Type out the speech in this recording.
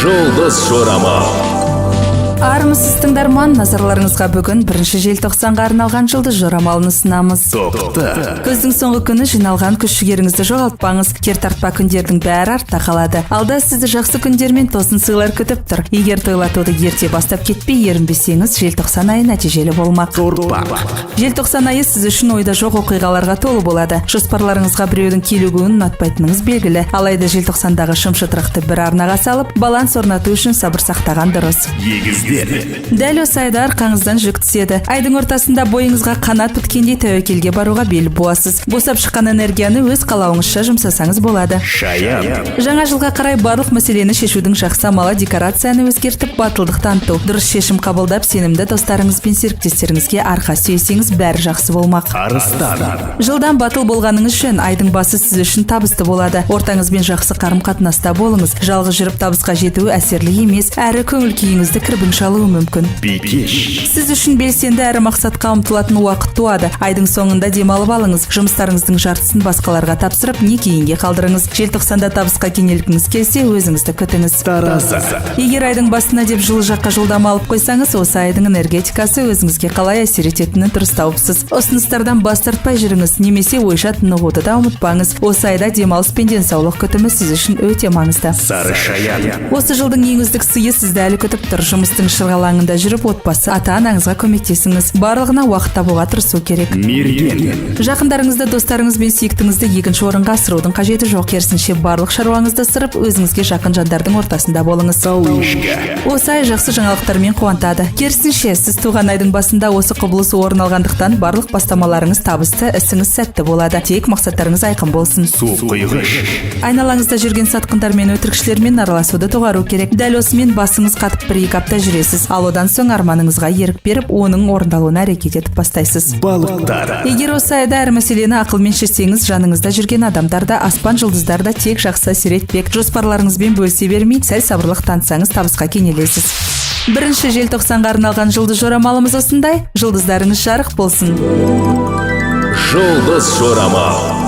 Жұлдыз жорамал. Армысыз тыңдарман, назарларыңызға бүгін 1 желтоқсанға арналған жұлдыз жорамалын ұсынамыз. Тоқта. Көздің соңғы күні жиналған күш-жігеріңізді жоғалтпаңыз. Кертартпа күндердің бәрі артта қалады. Алда сізді жақсы күндер мен тосын сыйлар күтіп тұр. Егер тойлатуды ерте бастап кетпей ерінбесеңіз, желтоқсан айы нәтижелі болмақ. Желтоқсан айы сіз үшін ойда жоқ оқиғаларға толы болады. Жоспарларыңызға біреудің келуін ұнатпайтыныңыз белгілі. Алайда желтоқсандағы шым-шытырықты бір арнаға салып, баланс орнату үшін сабыр сақтаған дұрыс. Дәл осы айда арқаңыздан жүк түседі. Айдың ортасында бойыңызға қанат біткендей тәуекелге баруға бел буасыз. Босап шыққан энергияны өз қалауыңызша жұмсасаңыз болады. Жаңа жылға қарай барлық мәселені шешудің жақсы амалы декорацияны өзгертіп, батылдық таныту. Дұрыс шешім қабылдап, сенімді достарыңыз бен серіктестеріңізге арқа сүйесеңіз, бәрі жақсы болмақ. Жылдан батыл болғаныңыз үшін айдың басы сіз үшін табысты болады. Ортаңызбен жақсы қарым-қатынаста болыңыз. Жалғыз жүріп табысқа жетуі әсерлі емес, әрі көңіл күйіңізді кірбің шалуы мүмкін. Сіз үшін белсенді әрі мақсатқа ұмтылатын уақыт туады. Айдың соңында демалып алыңыз. Жұмыстарыңыздың жартысын басқаларға тапсырып, не кейінге қалдырыңыз. Желтоқсанда табысқа кенелгіңіз келсе, өзіңізді күтіңіз. Егер айдың басына деп жылы жаққа жолдама алып қойсаңыз, осы айдың энергетикасы өзіңізге қалай әсер ететінін дұрыс тауыпсыз. Ұсыныстардан бас тартпай жүріңіз, немесе ойша тынығуды да ұмытпаңыз. Осы айда демалыс пен денсаулық күтімі сіз үшін өте маңызды. Осы жылдың ең үздік сыйы сізді әлі күтіп тұр. Жұмыстың шырғалаңында жүріп, отбасы, ата-анаңызға көмектесіңіз. Барлығына уақыт табуға тырысу керек. Жақындарыңызды, достарыңыз бен сүйіктіңізді екінші орынға асырудың қажеті жоқ. Керісінше барлық шаруаңызды сырып, өзіңізге жақын жандардың ортасында болыңыз. Осы ай жақсы жаңалықтармен қуантады. Керісінше, сіз туған айдың басында осы құбылыс орын алғандықтан барлық бастамаларыңыз табысты, ісіңіз сәтті болады. Тек мақсаттарыңыз айқын болсын. Айналаңызда жүрген сатқындар мен өтірікшілермен араласуды доғару керек. Дәл осымен басыңыз қатып бір-екі апта жүресіз. Ал одан соң арманыңызға ерік беріп, оның орындалуына әрекет етіп бастайсыз. Егер осы айда әр мәселені ақылмен шешсеңіз, жаныңызда жүрген адамдарда, аспан жұлдыздарда тек жақсы әсер етпек. Жоспарларыңызбен бөлісе бермей, сәл сабырлық танытсаңыз, табысқа кенелесіз. 1 желтоқсанға арналған жұлдыз жорамалымыз осындай. Жұлдыздарыңыз жарық болсын. Жұлдыз жорамал.